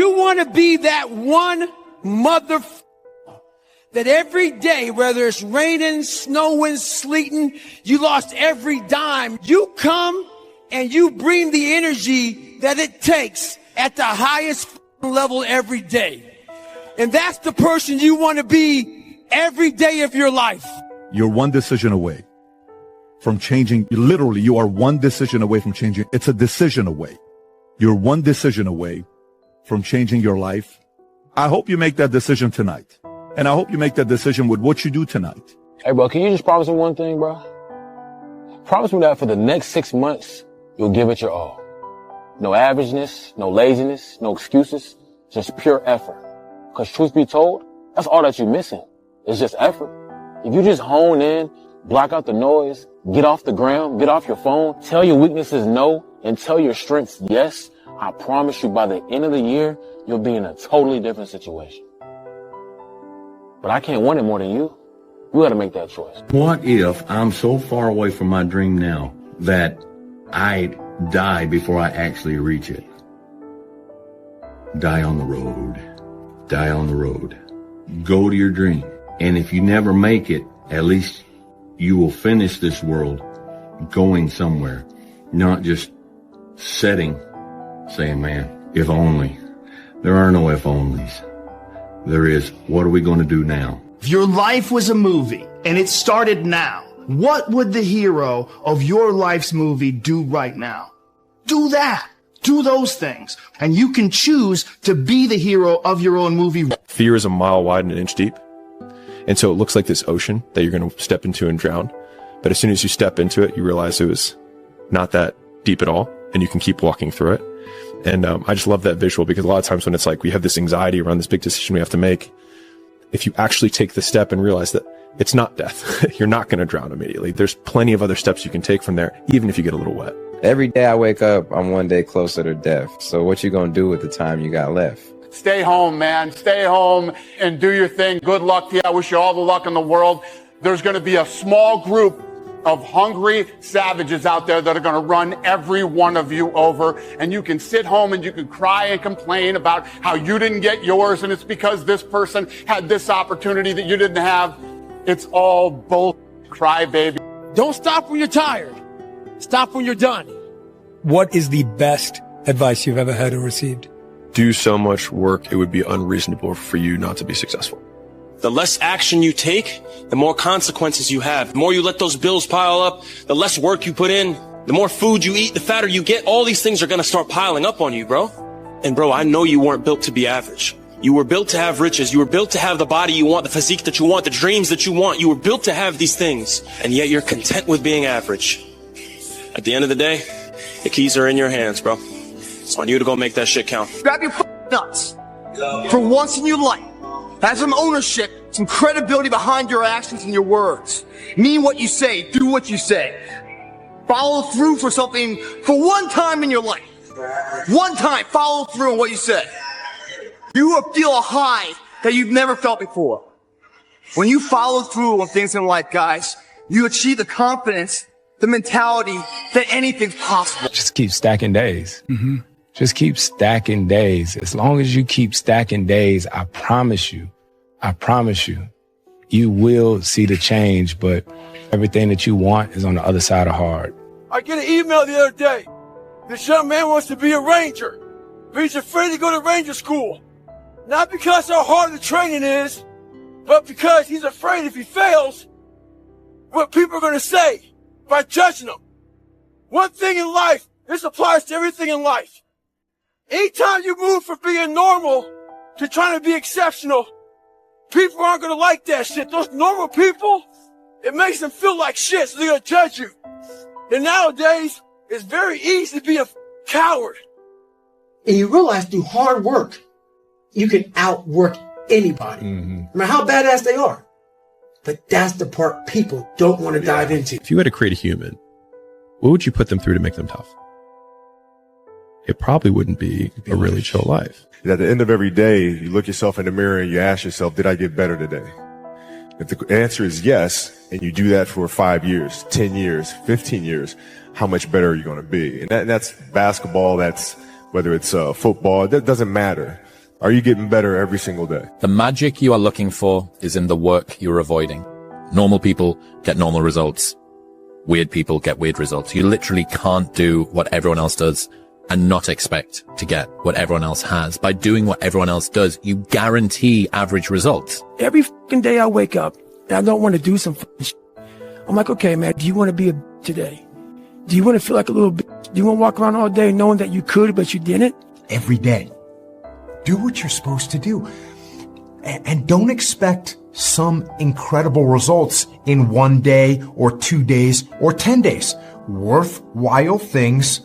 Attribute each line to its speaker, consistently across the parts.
Speaker 1: You want to be that one that every day, whether it's raining, snowing, sleeting, you lost every dime. You come and you bring the energy that it takes at the highest level every day. And that's the person you want to be every day of your life.
Speaker 2: You're one decision away from changing. Literally, you are one decision away from changing. It's a decision away. You're one decision away from changing your life. I hope you make that decision tonight. And I hope you make that decision with what you do tonight.
Speaker 3: Hey, bro, can you just promise me one thing, bro? Promise me that for the next 6 months, you'll give it your all. No averageness, no laziness, no excuses, just pure effort. Because truth be told, that's all that you're missing. It's just effort. If you just hone in, block out the noise, get off the ground, get off your phone, tell your weaknesses no, and tell your strengths yes, I promise you by the end of the year, you'll be in a totally different situation. But I can't want it more than you. You gotta make that choice.
Speaker 4: What if I'm so far away from my dream now that I die before I actually reach it? Die on the road. Die on the road. Go to your dream. And if you never make it, at least you will finish this world going somewhere, not just saying, man, if only. There are no if onlys. There is, what are we going to do now?
Speaker 5: If your life was a movie and it started now, what would the hero of your life's movie do right now? Do that. Do those things. And you can choose to be the hero of your own movie.
Speaker 6: Fear is a mile wide and an inch deep. And so it looks like this ocean that you're going to step into and drown. But as soon as you step into it, you realize it was not that deep at all. And you can keep walking through it. And I just love that visual, because a lot of times when it's like we have this anxiety around this big decision we have to make, if you actually take the step and realize that it's not death, you're not going to drown immediately. There's plenty of other steps you can take from there, even if you get a little wet.
Speaker 7: Every day I wake up, I'm one day closer to death. So what you going to do with the time you got left?
Speaker 8: Stay home, man. Stay home and do your thing. Good luck to you. I wish you all the luck in the world. There's going to be a small group of hungry savages out there that are going to run every one of you over. And you can sit home and you can cry and complain about how you didn't get yours, and it's because this person had this opportunity that you didn't have. It's all bull cry, baby.
Speaker 1: Don't stop when you're tired. Stop when you're done.
Speaker 9: What is the best advice you've ever had or received?
Speaker 6: Do so much work, it would be unreasonable for you not to be successful.
Speaker 10: The less action you take, the more consequences you have. The more you let those bills pile up, the less work you put in, the more food you eat, the fatter you get. All these things are going to start piling up on you, bro. And bro, I know you weren't built to be average. You were built to have riches. You were built to have the body you want, the physique that you want, the dreams that you want. You were built to have these things. And yet you're content with being average. At the end of the day, the keys are in your hands, bro. It's on you to go make that shit count.
Speaker 11: Grab your nuts. For once in your life, have some ownership, some credibility behind your actions and your words. Mean what you say, do what you say. Follow through for something for one time in your life. One time, follow through on what you said. You will feel a high that you've never felt before. When you follow through on things in life, guys, you achieve the confidence, the mentality that anything's possible.
Speaker 12: Just keep stacking days. Mm-hmm. Just keep stacking days. As long as you keep stacking days, I promise you, you will see the change, but everything that you want is on the other side of hard.
Speaker 1: I get an email the other day. This young man wants to be a ranger, but he's afraid to go to ranger school. Not because how hard the training is, but because he's afraid if he fails, what people are going to say by judging him. One thing in life, this applies to everything in life. Anytime you move from being normal to trying to be exceptional, people aren't going to like that shit. Those normal people, it makes them feel like shit, so they're going to judge you. And nowadays, it's very easy to be a coward.
Speaker 13: And you realize through hard work, you can outwork anybody, no matter how badass they are. But that's the part people don't want to dive into.
Speaker 6: If you had to create a human, what would you put them through to make them tough? It probably wouldn't be a really chill life.
Speaker 14: At the end of every day, you look yourself in the mirror and you ask yourself, did I get better today? If the answer is yes, and you do that for 5 years, 10 years, 15 years, how much better are you going to be? And that's basketball, that's whether it's football, that doesn't matter. Are you getting better every single day?
Speaker 15: The magic you are looking for is in the work you're avoiding. Normal people get normal results. Weird people get weird results. You literally can't do what everyone else does and not expect to get what everyone else has. By doing what everyone else does, you guarantee average results.
Speaker 16: Every fucking day I wake up and I don't want to do some fucking shit. I'm like, okay, man, do you want to be a today? Do you want to feel like a little bit? Do you want to walk around all day knowing that you could, but you didn't?
Speaker 17: Every day. Do what you're supposed to do. And don't expect some incredible results in 1 day or 2 days or 10 days. Worthwhile things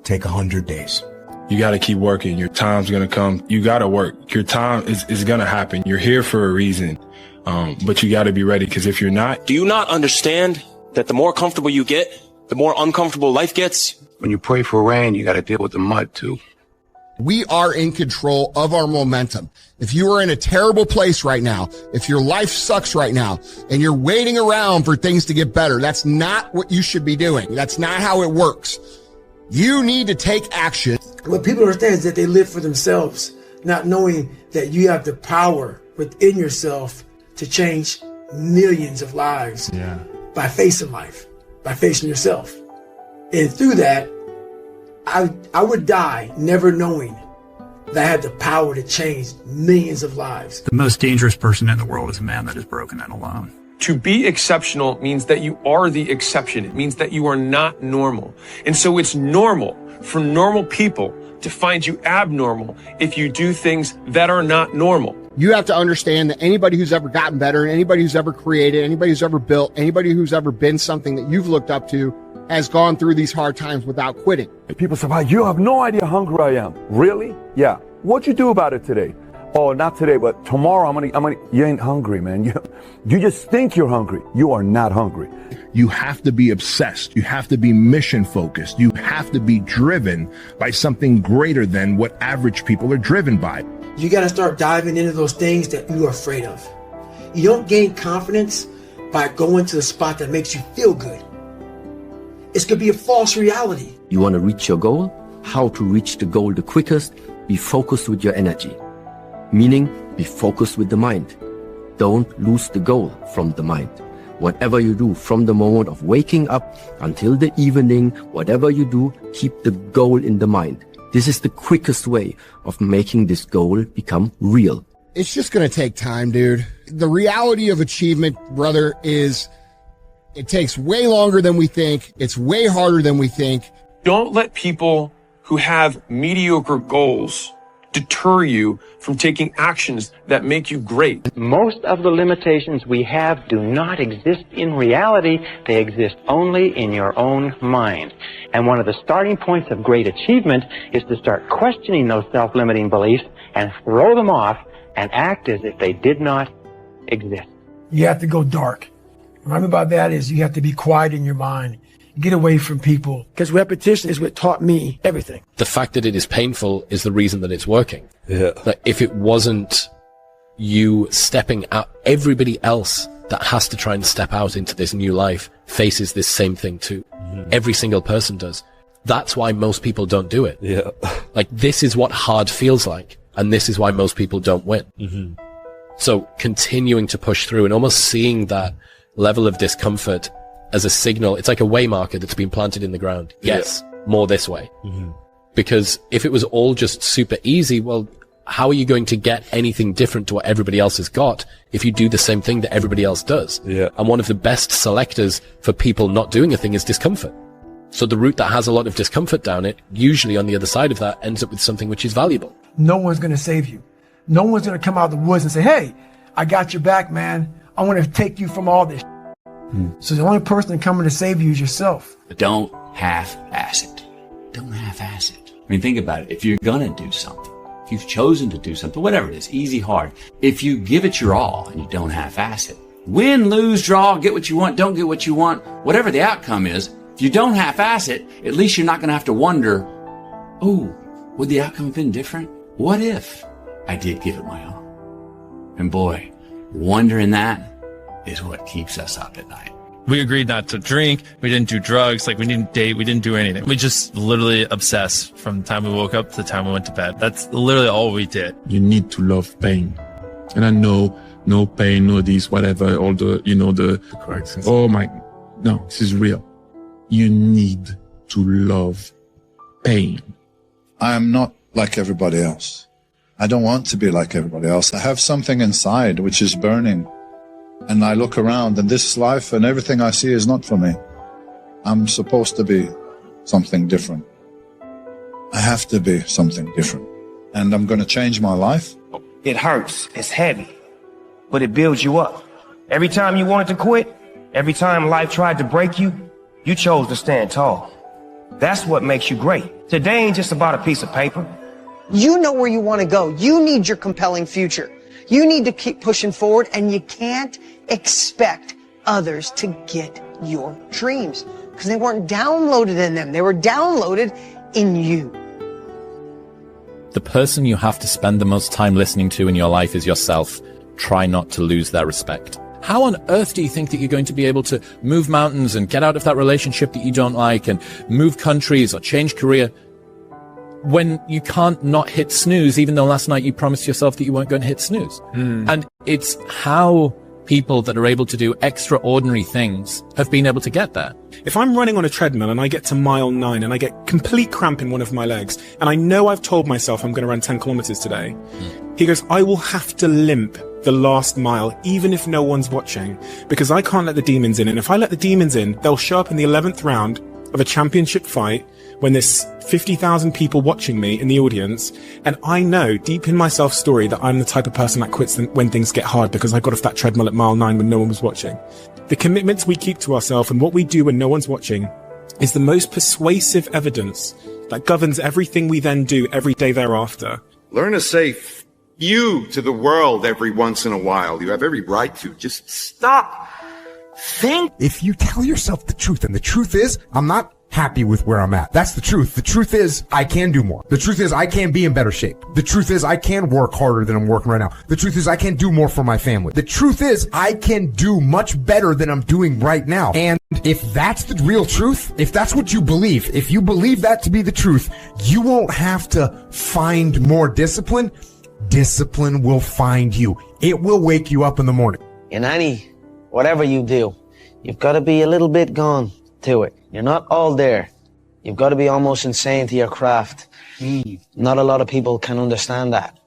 Speaker 17: take 100 days.
Speaker 12: You got to keep working. Your time's going to come. You got to work. Your time is going to happen. You're here for a reason. But you got to be ready, because if you're not...
Speaker 10: Do you not understand that the more comfortable you get, the more uncomfortable life gets?
Speaker 18: When you pray for rain, you got to deal with the mud too.
Speaker 19: We are in control of our momentum. If you are in a terrible place right now, if your life sucks right now, and you're waiting around for things to get better, that's not what you should be doing. That's not how it works. You need to take action.
Speaker 13: What people understand is that they live for themselves, not knowing that you have the power within yourself to change millions of lives by facing life, by facing yourself. And through that, I would die never knowing that I had the power to change millions of lives.
Speaker 20: The most dangerous person in the world is a man that is broken and alone.
Speaker 21: To be exceptional means that you are the exception. It means that you are not normal. And so it's normal for normal people to find you abnormal if you do things that are not normal.
Speaker 19: You have to understand that anybody who's ever gotten better, anybody who's ever created, anybody who's ever built, anybody who's ever been something that you've looked up to has gone through these hard times without quitting.
Speaker 22: People say, wow, you have no idea how hungry I am. Really? Yeah. What'd you do about it today? Oh, not today, but tomorrow I'm gonna, you ain't hungry, man. You just think you're hungry. You are not hungry.
Speaker 23: You have to be obsessed. You have to be mission focused. You have to be driven by something greater than what average people are driven by.
Speaker 13: You got to start diving into those things that you are afraid of. You don't gain confidence by going to the spot that makes you feel good. It's going to be a false reality.
Speaker 24: You want to reach your goal? How to reach the goal the quickest? Be focused with your energy. Meaning, be focused with the mind. Don't lose the goal from the mind. Whatever you do from the moment of waking up until the evening, whatever you do, keep the goal in the mind. This is the quickest way of making this goal become real.
Speaker 19: It's just going to take time, dude. The reality of achievement, brother, is it takes way longer than we think. It's way harder than we think.
Speaker 21: Don't let people who have mediocre goals deter you from taking actions that make you great.
Speaker 25: Most of the limitations we have do not exist in reality. They exist only in your own mind. And one of the starting points of great achievement is to start questioning those self-limiting beliefs and throw them off and act as if they did not exist.
Speaker 16: You have to go dark. What I mean by that is you have to be quiet in your mind. Get away from people, because repetition is what taught me everything.
Speaker 26: The fact that it is painful is the reason that it's working.
Speaker 22: Yeah.
Speaker 26: Like if it wasn't you stepping out, everybody else that has to try and step out into this new life faces this same thing too. Mm-hmm. Every single person does. That's why most people don't do it.
Speaker 22: Yeah.
Speaker 26: Like this is what hard feels like, and this is why most people don't win.
Speaker 22: Mm-hmm.
Speaker 26: So continuing to push through and almost seeing that level of discomfort as a signal, it's like a way marker that's been planted in the ground. Yes, more this way.
Speaker 22: Mm-hmm.
Speaker 26: Because if it was all just super easy, well, how are you going to get anything different to what everybody else has got if you do the same thing that everybody else does?
Speaker 22: Yeah.
Speaker 26: And one of the best selectors for people not doing a thing is discomfort. So the route that has a lot of discomfort down it, usually on the other side of that, ends up with something which is valuable.
Speaker 16: No one's going to save you. No one's going to come out of the woods and say, hey, I got your back, man. I want to take you from all this. So the only person coming to save you is yourself.
Speaker 27: But don't half-ass it. Don't half-ass it. I mean, think about it. If you're gonna do something, if you've chosen to do something, whatever it is, easy, hard, if you give it your all and you don't half-ass it, win, lose, draw, get what you want, don't get what you want, whatever the outcome is, if you don't half-ass it, at least you're not gonna have to wonder, oh, would the outcome have been different? What if I did give it my all? And boy, wondering that is what keeps us up at night.
Speaker 2: We agreed not to drink. We didn't do drugs. Like, we didn't date. We didn't do anything. We just literally obsessed from the time we woke up to the time we went to bed. That's literally all we did.
Speaker 3: You need to love pain. And I know no pain, no this, whatever, all the, no, this is real. You need to love pain.
Speaker 4: I am not like everybody else. I don't want to be like everybody else. I have something inside which is burning. And I look around, and this life and everything I see is not for me. I'm supposed to be something different. I have to be something different. And I'm going to change my life.
Speaker 5: It hurts. It's heavy. But it builds you up. Every time you wanted to quit, every time life tried to break you, you chose to stand tall. That's what makes you great. Today ain't just about a piece of paper.
Speaker 7: You know where you want to go. You need your compelling future. You need to keep pushing forward, and you can't expect others to get your dreams because they weren't downloaded in them. They were downloaded in you.
Speaker 15: The person you have to spend the most time listening to in your life is yourself. Try not to lose their respect. How on earth do you think that you're going to be able to move mountains and get out of that relationship that you don't like and move countries or change career when you can't not hit snooze, even though last night you promised yourself that you weren't going to hit snooze? And it's how people that are able to do extraordinary things have been able to get there.
Speaker 8: If I'm running on a treadmill and I get to mile 9 and I get complete cramp in one of my legs, and I know I've told myself I'm going to run 10 kilometers today, he goes, I will have to limp the last mile, even if no one's watching, because I can't let the demons in. And if I let the demons in, they'll show up in the 11th round of a championship fight when there's 50,000 people watching me in the audience, and I know deep in my self-story that I'm the type of person that quits when things get hard because I got off that treadmill at mile 9 when no one was watching. The commitments we keep to ourselves and what we do when no one's watching is the most persuasive evidence that governs everything we then do every day thereafter.
Speaker 9: Learn to say you to the world every once in a while. You have every right to. Just stop. Think.
Speaker 17: If you tell yourself the truth, and the truth is, I'm not happy with where I'm at. That's the truth. The truth is, I can do more. The truth is, I can be in better shape. The truth is, I can work harder than I'm working right now. The truth is, I can do more for my family. The truth is, I can do much better than I'm doing right now. And if that's the real truth, if that's what you believe, if you believe that to be the truth, you won't have to find more discipline. Discipline will find you. It will wake you up in the morning.
Speaker 5: In whatever you do, you've got to be a little bit gone to it. You're not all there. You've got to be almost insane to your craft. Not a lot of people can understand that.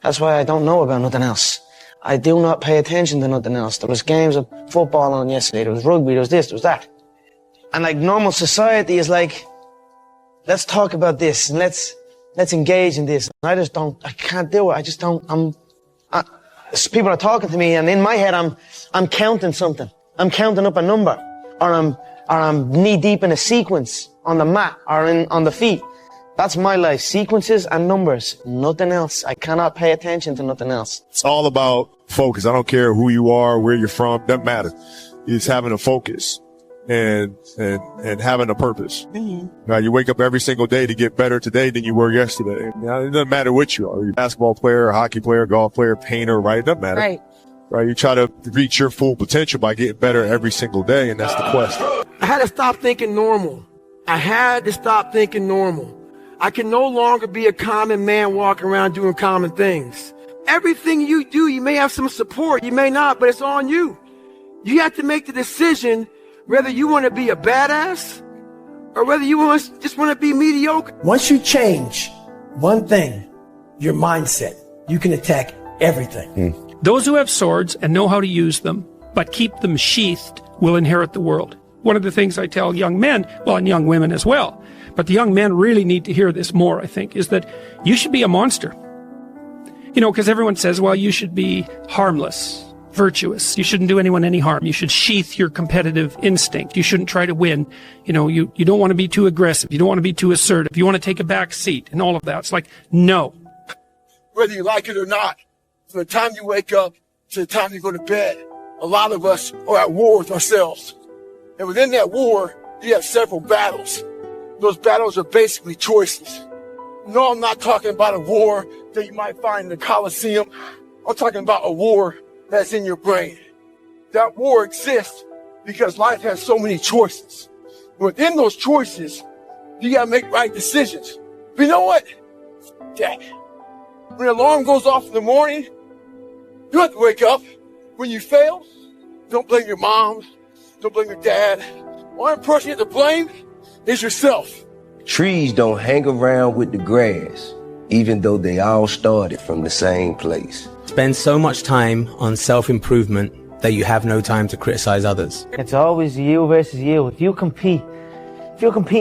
Speaker 5: That's why I don't know about nothing else. I do not pay attention to nothing else. There was games of football on yesterday. There was rugby. There was this. There was that. And like normal society is like, let's talk about this and let's engage in this. I can't do it. I just don't, people are talking to me and in my head I'm counting something. I'm counting up a number, or I'm knee deep in a sequence on the mat or on the feet. That's my life. Sequences and numbers. Nothing else. I cannot pay attention to nothing else.
Speaker 14: It's all about focus. I don't care who you are, where you're from. Doesn't matter. It's having a focus and having a purpose. Now, you wake up every single day to get better today than you were yesterday. Now, it doesn't matter what you are. You're a basketball player, a hockey player, golf player, painter, right? It doesn't matter. Right. You try to reach your full potential by getting better every single day, and that's the quest.
Speaker 16: I had to stop thinking normal. I can no longer be a common man walking around doing common things. Everything you do, you may have some support, you may not, but it's on you. You have to make the decision whether you want to be a badass or whether you just want to be mediocre. Once you change one thing, your mindset, you can attack everything.
Speaker 28: Those who have swords and know how to use them, but keep them sheathed, will inherit the world. One of the things I tell young men, well, and young women as well, but the young men really need to hear this more, I think, is that you should be a monster. You know, because everyone says, well, you should be harmless, virtuous. You shouldn't do anyone any harm. You should sheath your competitive instinct. You shouldn't try to win. You know, you don't want to be too aggressive. You don't want to be too assertive. You want to take a back seat and all of that. It's like, no.
Speaker 1: Whether you like it or not, from the time you wake up to the time you go to bed, a lot of us are at war with ourselves. And within that war, you have several battles. Those battles are basically choices. No, I'm not talking about a war that you might find in the Coliseum. I'm talking about a war that's in your brain. That war exists because life has so many choices. Within those choices, you gotta make right decisions. But you know what? That. When the alarm goes off in the morning, you have to wake up. When you fail, don't blame your mom. Don't blame your dad. One person you have to blame is yourself.
Speaker 6: Trees don't hang around with the grass, even though they all started from the same place.
Speaker 10: Spend so much time on self-improvement that you have no time to criticize others.
Speaker 5: It's always you versus you. If you're competing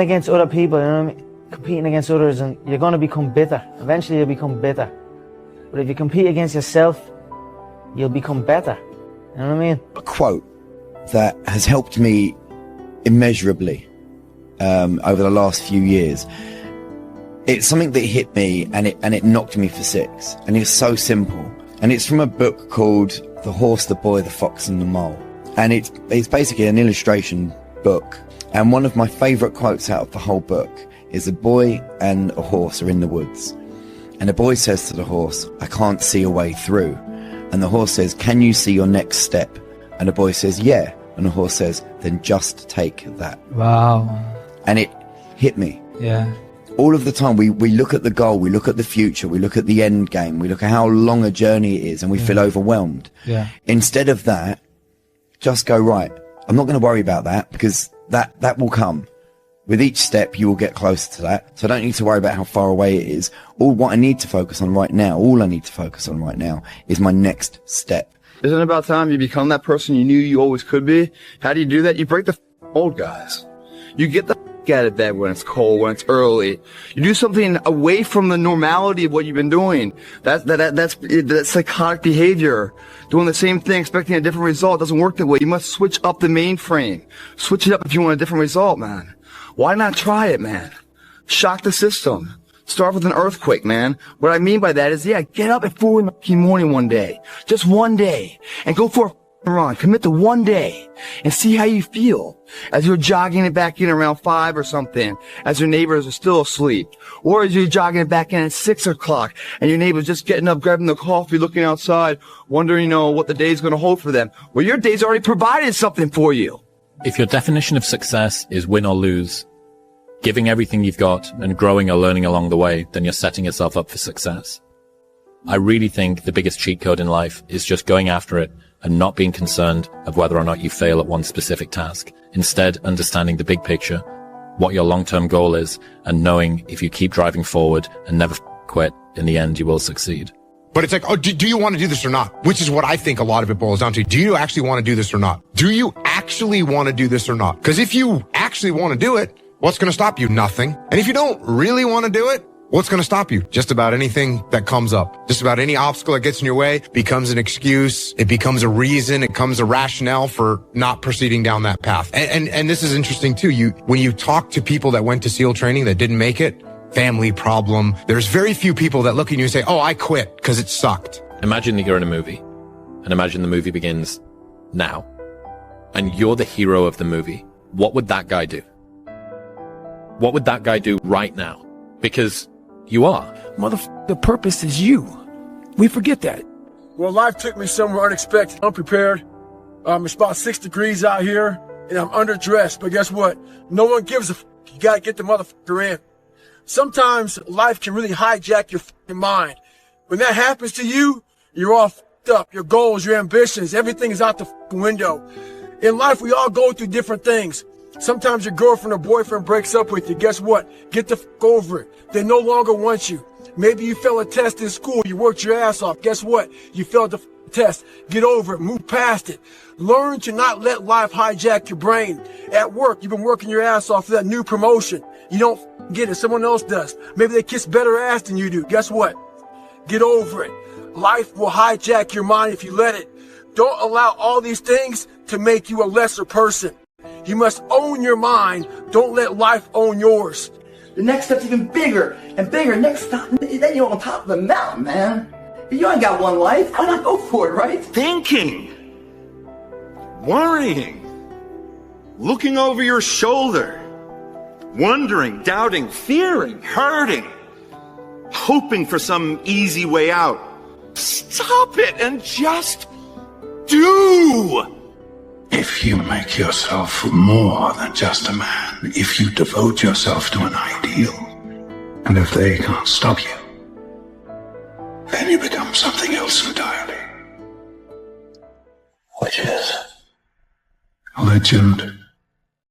Speaker 5: against other people, you know what I mean? Competing against others, and you're going to become bitter. Eventually you'll become bitter. But if you compete against yourself, you'll become better. You know what I mean?
Speaker 11: A quote that has helped me immeasurably over the last few years. It's something that hit me and it knocked me for six. And it's so simple. And it's from a book called The Horse, the Boy, the Fox and the Mole. And it's basically an illustration book. And one of my favorite quotes out of the whole book is a boy and a horse are in the woods. And the boy says to the horse, I can't see a way through. And the horse says, can you see your next step? And the boy says, yeah. And the horse says, then just take that.
Speaker 12: Wow.
Speaker 11: And it hit me.
Speaker 12: Yeah.
Speaker 11: All of the time, we look at the goal, we look at the future, we look at the end game, we look at how long a journey it is, and we feel overwhelmed.
Speaker 12: Yeah.
Speaker 11: Instead of that, just go, right, I'm not going to worry about that, because that will come. With each step, you will get closer to that. So I don't need to worry about how far away it is. All I need to focus on right now is my next step.
Speaker 13: Isn't it about time you become that person you knew you always could be? How do you do that? You break the old guys. You get the out of bed when it's cold, when it's early. You do something away from the normality of what you've been doing. That's psychotic behavior. Doing the same thing, expecting a different result doesn't work that way. You must switch up the mainframe. Switch it up if you want a different result, man. Why not try it, man? Shock the system. Start with an earthquake, man. What I mean by that is, yeah, get up at 4 in the morning one day. Just one day. And go for a run. Commit to one day. And see how you feel. As you're jogging it back in around 5 or something. As your neighbors are still asleep. Or as you're jogging it back in at 6 o'clock. And your neighbor's just getting up, grabbing the coffee, looking outside, wondering, what the day's gonna hold for them. Well, your day's already provided something for you.
Speaker 15: If your definition of success is win or lose, giving everything you've got and growing or learning along the way, then you're setting yourself up for success. I really think the biggest cheat code in life is just going after it and not being concerned of whether or not you fail at one specific task. Instead, understanding the big picture, what your long-term goal is, and knowing if you keep driving forward and never quit, in the end, you will succeed.
Speaker 18: But it's like, oh, do you want to do this or not? Which is what I think a lot of it boils down to. Do you actually want to do this or not? Do you actually want to do this or not? Because if you actually want to do it, what's going to stop you? Nothing. And if you don't really want to do it, what's going to stop you? Just about anything that comes up. Just about any obstacle that gets in your way becomes an excuse. It becomes a reason. It becomes a rationale for not proceeding down that path. And this is interesting too. When you talk to people that went to SEAL training that didn't make it, family problem, there's very few people that look at you and say, oh, I quit because it sucked.
Speaker 15: Imagine that you're in a movie, and imagine the movie begins now, and you're the hero of the movie. What would that guy do? What would that guy do right now? Because you are.
Speaker 1: The purpose is you. We forget that. Well, life took me somewhere unexpected, unprepared. It's about 6 degrees out here, and I'm underdressed. But guess what? No one gives a f***. You gotta get the motherfucker in. Sometimes life can really hijack your f***ing mind. When that happens to you, you're all f***ed up. Your goals, your ambitions, everything is out the f***ing window. In life, we all go through different things. Sometimes your girlfriend or boyfriend breaks up with you. Guess what? Get the f*** over it. They no longer want you. Maybe you failed a test in school. You worked your ass off. Guess what? You failed the test. Get over it. Move past it. Learn to not let life hijack your brain. At work, you've been working your ass off for that new promotion. You don't get it. Someone else does. Maybe they kiss better ass than you do. Guess what? Get over it. Life will hijack your mind if you let it. Don't allow all these things to make you a lesser person. You must own your mind. Don't let life own yours.
Speaker 20: The next step's even bigger and bigger. Next stop, then you're on top of the mountain, man. You ain't got one life. Why not go for it, right?
Speaker 9: Thinking, worrying, looking over your shoulder, wondering, doubting, fearing, hurting, hoping for some easy way out. Stop it and just do.
Speaker 12: If you make yourself more than just a man, if you devote yourself to an ideal, and if they can't stop you, then you become something else entirely. Which is? A legend